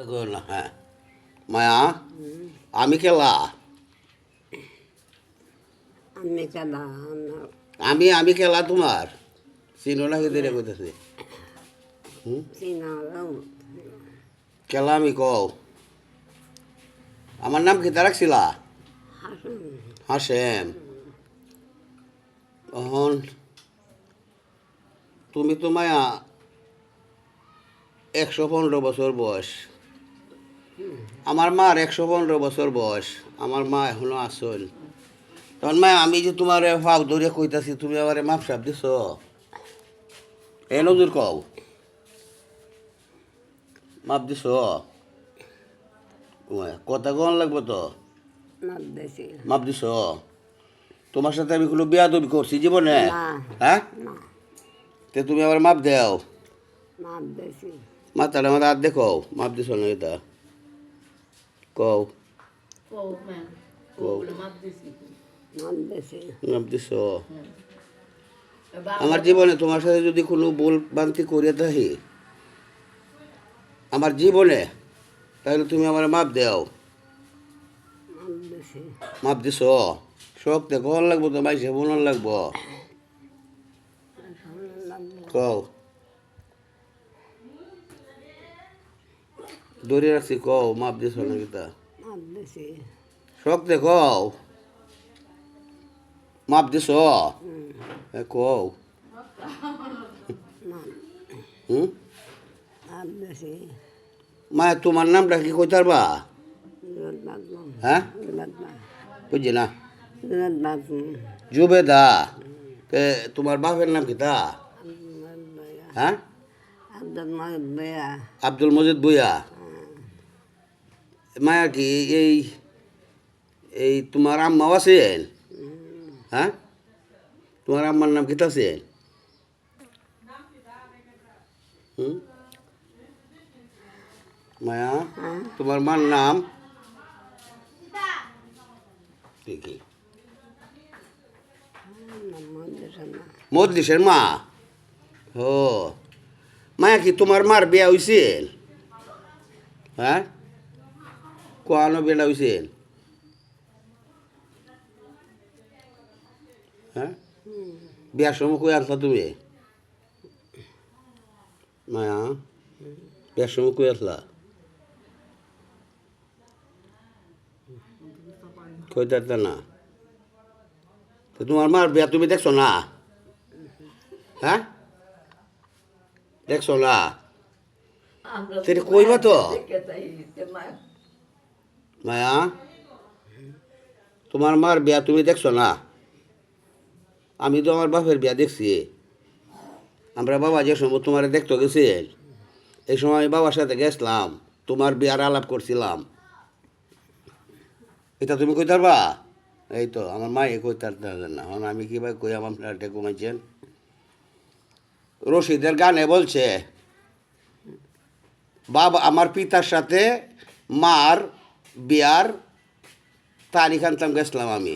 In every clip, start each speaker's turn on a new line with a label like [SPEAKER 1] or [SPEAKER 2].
[SPEAKER 1] হ্যাঁ মায়া আমি খেলা
[SPEAKER 2] আমি খেলা
[SPEAKER 1] আমি খেলা তোমার চিনো না খেতে কইতেছে
[SPEAKER 2] চিনাও
[SPEAKER 1] খেলা আমি কও আমার নাম কিতা রাখছিলা
[SPEAKER 2] হাসুন
[SPEAKER 1] হাসেম অহন তুমি তো মায়া 115 বছর বয়স আমার মার 115 বছর বয়স আমার মা এখনো আসল তখন মা আমি যে তোমার ফাউ ধরে কইতাছি তুমি আমার মাপ সাপ দিছ এ নজর কও মাপ দিছ কথা কন লাগবো তো
[SPEAKER 2] মাপ দিছি
[SPEAKER 1] মাপ দিছ তোমার সাথে আমি কোনো বেয়াদবি করছি জীবনে
[SPEAKER 2] না।
[SPEAKER 1] হ্যাঁ
[SPEAKER 2] না
[SPEAKER 1] তে তুমি আমার মাপ দেও
[SPEAKER 2] মাপ দিছি
[SPEAKER 1] মাথাটা আমার হাত দেখো মাপ দিছ না এটা কও কও
[SPEAKER 2] মাপ দিছি
[SPEAKER 1] মাপ দিছ আমার জীবনে তোমার সাথে যদি কোনো ভুল ভ্রান্তি করিয়া থাকি আমার জীবনে তাহলে তুমি আমার মাপ দেও
[SPEAKER 2] মাপ দিছি
[SPEAKER 1] মাপ দিছ শক্তি কখন লাগবো তো মাইসে বোনর লাগবো কও ধরে রাখছি কও মাপ দিছ না কিতা
[SPEAKER 2] মাপ দিছি
[SPEAKER 1] শক্তি কও মাপ দিছ কও হুম
[SPEAKER 2] মাপ দিছি
[SPEAKER 1] মায়া তোমার নামটা কি কইতার বা হ্যাঁ বুঝছি না জুবেদা তে তোমার বাপের নাম কিতা হ্যাঁ আব্দুল মজিদ ভুইয়া মায়া কি এই এই তোমার আম্মাও আছেন হ্যাঁ তোমার আম্মার নাম কিতা আছেন হুম মায়া তোমার মার নাম কি মজলিসের মা ও মায়া কি তোমার মার বিয়া হইছেন হ্যাঁ কোয়ানো বিয়া হইছেন হ্যাঁ বিয়ার সময় কই আসলা তুমি মায়া বিয়ার সময় কই আসলা কইতা না তো তোমার মার বিয়া তুমি দেখছো না হ্যাঁ দেখছো না সেটা কইবা তো মায়া তোমার মার বিয়া তুমি দেখছো না আমি তো আমার বাপের বিয়া দেখছি আমরা বাবা যে সময় তোমার দেখতে গেছেন এই সময় আমি বাবার সাথে গেছিলাম তোমার বিয়ার আলাপ করছিলাম এটা তুমি কই পারবা এই তো আমার মায়ে কই তারতে না এখন আমি কি ভাই কই আমার ফ্ল্যাটে ঘুমাইছেন রশিদের গানে বলছে বাবা আমার পিতার সাথে মার বিয়ার তারিখ আনতাম গেছিলাম আমি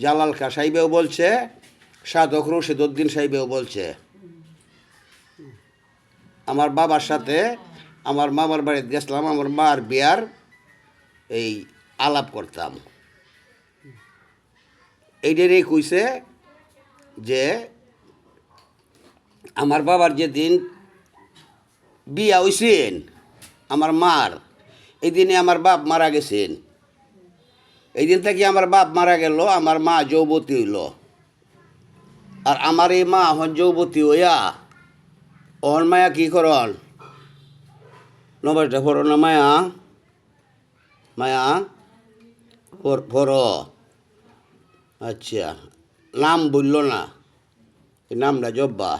[SPEAKER 1] জালাল খা সাহেবেও বলছে সাধক রশিদ উদ্দিন সাহেবেও বলছে আমার বাবার সাথে আমার মামার বাড়িতে গেছিলাম আমার মার বিয়ার এই আলাপ করতাম এইটারই কইছে যে আমার বাবার যেদিন বিয়া হইছেন আমার মার এই দিনে আমার বাপ মারা গেছেন এই দিন থেকে আমার বাপ মারা গেল আমার মা যৌবতী হইল আর আমার এই মা এখন যৌবতী হইয়া অন মায়া কি করন নবাসটা পড়ো না মায়া মায়া পড়ো আচ্ছা নাম বলল না এই নামটা জব্বা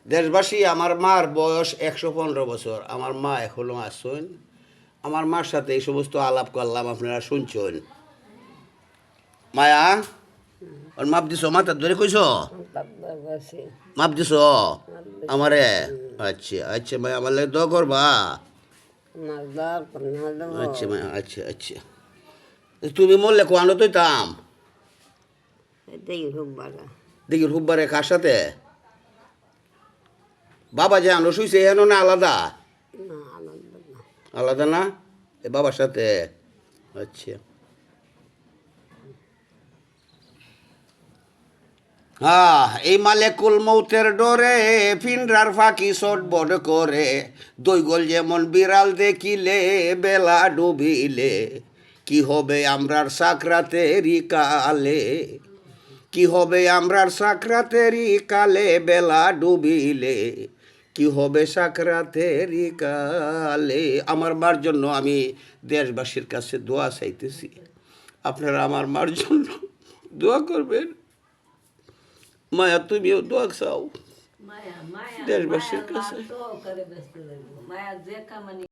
[SPEAKER 1] দেশবাসী আমার মার বয়স 115 বছর আমার মা এখনো আসছেন আমার মার সাথে এই সমস্ত আলাপ করলাম আপনারা শুনছেন মায়া ওর মাপ দিছ মাথার ধরে কইছ মাপ দিছ আমারে আচ্ছা আচ্ছা মায়া আমার লাগে দোয়া করবা আচ্ছা মায়া আচ্ছা আচ্ছা তুমি মরলে কোয়ানো তো তাম দেখি রোববারে কার সাথে বাবা যে আনো শুইছে এনো না আলাদা আলাদা না এ বাবার সাথে আচ্ছা এই মালেকুল মৌতের ডরে ফিন্ডার ফাঁকি সটবট করে দৈগল যেমন বিড়াল দেখিলে বেলা ডুবিলে কি হবে আমরার সাকরাতেরই কালে কি হবে আমরার সাকরাতেরই কালে বেলা ডুবিলে কি হবে সাকরাতেরই কালে আমার মার জন্য আমি দেশবাসীর কাছে দোয়া চাইতেছি আপনারা আমার মার জন্য দোয়া করবেন মায়া তুমিও দোয়া চাও
[SPEAKER 2] মায়া মায়া
[SPEAKER 1] দেশবাসীর
[SPEAKER 2] মায়া
[SPEAKER 1] কাছে
[SPEAKER 2] লাল তো করে ব্যস্ত রইব মায়া যে কামানি